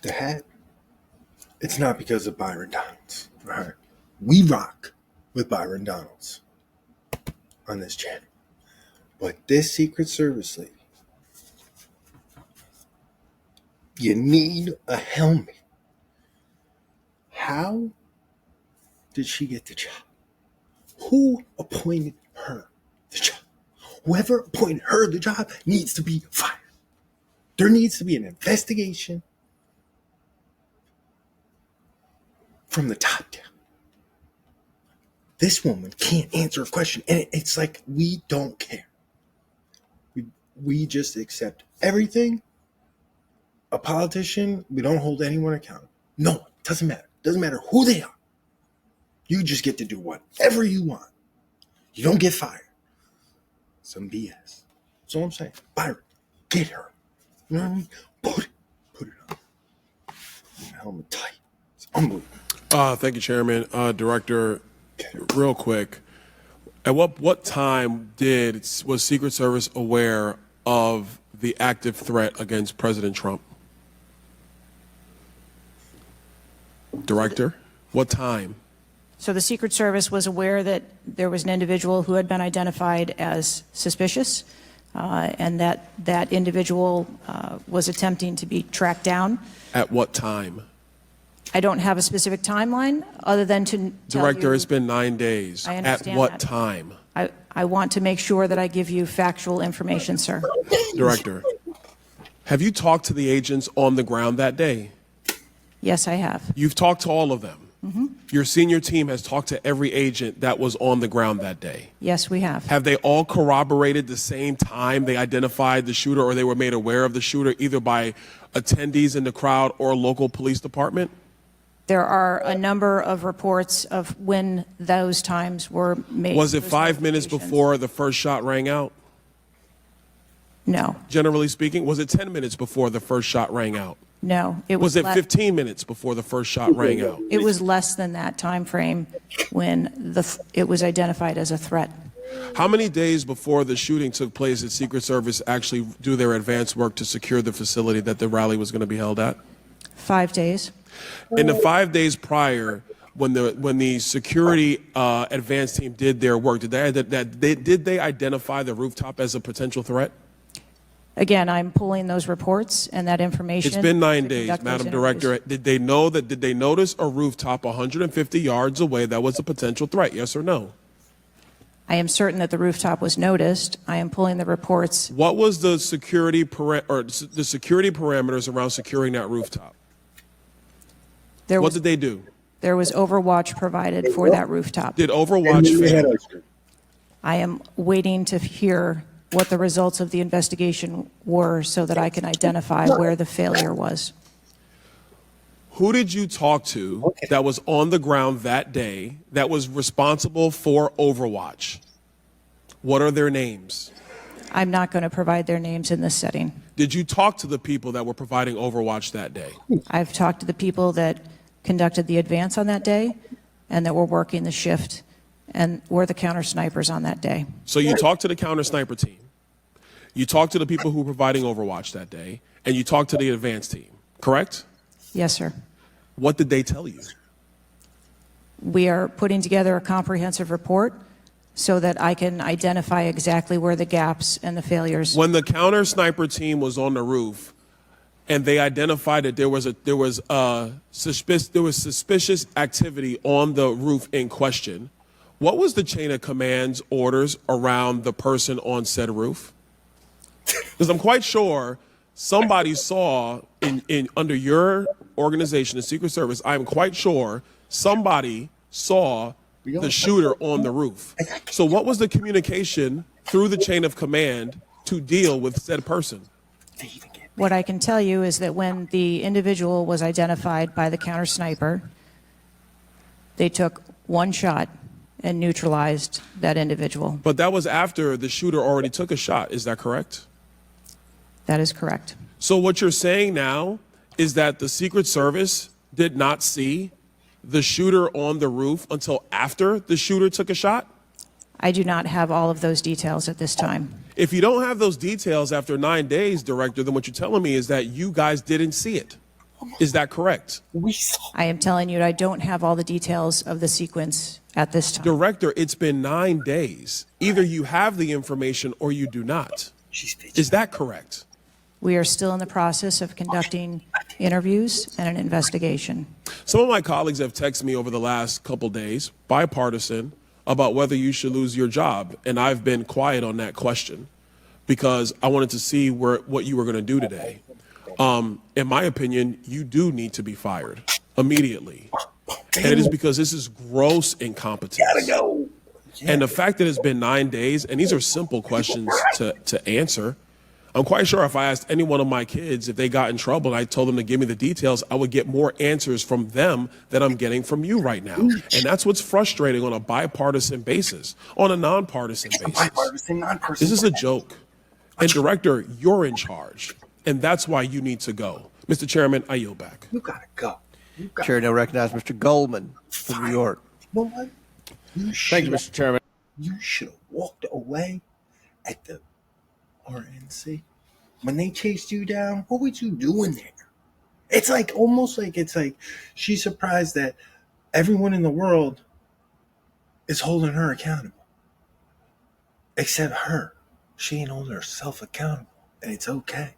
the hat, it's not because of Byron Donalds. All right. We rock with Byron Donalds on this channel. But this Secret Service lady, you need a helmet. How did she get the job? Who appointed her the job? Whoever appointed her the job needs to be fired. There needs to be an investigation from the top down. This woman can't answer a question, and it's like we don't care. We just accept everything. A politician, we don't hold anyone accountable. No one. Doesn't matter. Doesn't matter who they are. You just get to do whatever you want. You don't get fired. Some BS. That's all I'm saying. Byron, get her. You know what I mean? Put it on. The helmet tight. It's unbelievable. Thank you, Chairman. Director, real quick. At what time was Secret Service aware of the active threat against President Trump? Director, what time? So the Secret Service was aware that there was an individual who had been identified as suspicious, and that individual was attempting to be tracked down. At what time? I don't have a specific timeline other than to tell Director, you, it's been 9 days. I understand At what that. time? I want to make sure that I give you factual information, sir. Director, have you talked to the agents on the ground that day? Yes, I have. You've talked to all of them. Mm-hmm. Your senior team has talked to every agent that was on the ground that day. Yes, we have. Have they all corroborated the same time they identified the shooter, or they were made aware of the shooter either by attendees in the crowd or a local police department? There are a number of reports of when those times were made. Was it those 5 minutes notifications. before the first shot rang out? No. Generally speaking, was it 10 minutes before the first shot rang out? No. It Was was it 15 minutes before the first shot rang out? It was less than that time frame when it was identified as a threat. How many days before the shooting took place did Secret Service actually do their advance work to secure the facility that the rally was going to be held at? 5 days. In the 5 days prior, when the security advance team did their work, did they identify the rooftop as a potential threat? Again, I'm pulling those reports and that information. It's been 9 to days, conduct those Madam interviews. Director. Did they notice a rooftop 150 yards away that was a potential threat? Yes or no? I am certain that the rooftop was noticed. I am pulling the reports. What was the security parameters around securing that rooftop? What did they do? There was overwatch provided for that rooftop. Did Overwatch fail? I am waiting to hear what the results of the investigation were so that I can identify where the failure was. Who did you talk to that was on the ground that day that was responsible for Overwatch? What are their names? I'm not going to provide their names in this setting. Did you talk to the people that were providing Overwatch that day? I've talked to the people that conducted the advance on that day and that were working the shift and were the counter snipers on that day. So you talked to the counter sniper team. You talked to the people who were providing Overwatch that day, and you talked to the advance team, correct? Yes, sir. What did they tell you? We are putting together a comprehensive report so that I can identify exactly where the gaps and the failures. When the counter sniper team was on the roof and they identified that there was suspicious activity on the roof in question, what was the chain of command's orders around the person on said roof? Because I'm quite sure somebody saw under your organization, the Secret Service, I'm quite sure somebody saw the shooter on the roof. So what was the communication through the chain of command to deal with said person? What I can tell you is that when the individual was identified by the counter sniper, they took one shot and neutralized that individual. But that was after the shooter already took a shot. Is that correct? That is correct. So what you're saying now is that the Secret Service did not see the shooter on the roof until after the shooter took a shot? I do not have all of those details at this time. If you don't have those details after 9 days, Director, then what you're telling me is that you guys didn't see it. Is that correct? We saw. I am telling you, I don't have all the details of the sequence at this time. Director, it's been 9 days. Either you have the information or you do not. She's bitching. Is that correct? We are still in the process of conducting interviews and an investigation. Some of my colleagues have texted me over the last couple days, bipartisan, about whether you should lose your job. And I've been quiet on that question because I wanted to see what you were going to do today. In my opinion, you do need to be fired immediately. And it is because this is gross incompetence. Gotta go. And the fact that it's been 9 days, and these are simple questions to answer. I'm quite sure if I asked any one of my kids if they got in trouble and I told them to give me the details, I would get more answers from them than I'm getting from you right now. And that's what's frustrating on a bipartisan basis, on a nonpartisan basis. Bipartisan, nonpartisan. This is a joke. And Director, you're in charge. And that's why you need to go. Mr. Chairman, I yield back. You gotta go. You gotta Chair now recognizes Mr. Goldman from New York. You know what? Thank you, Mr. Chairman. You should have walked away at the RNC. When they chased you down, what was you doing there? It's like almost like it's like she's surprised that everyone in the world is holding her accountable. Except her. She ain't holding herself accountable. And it's okay.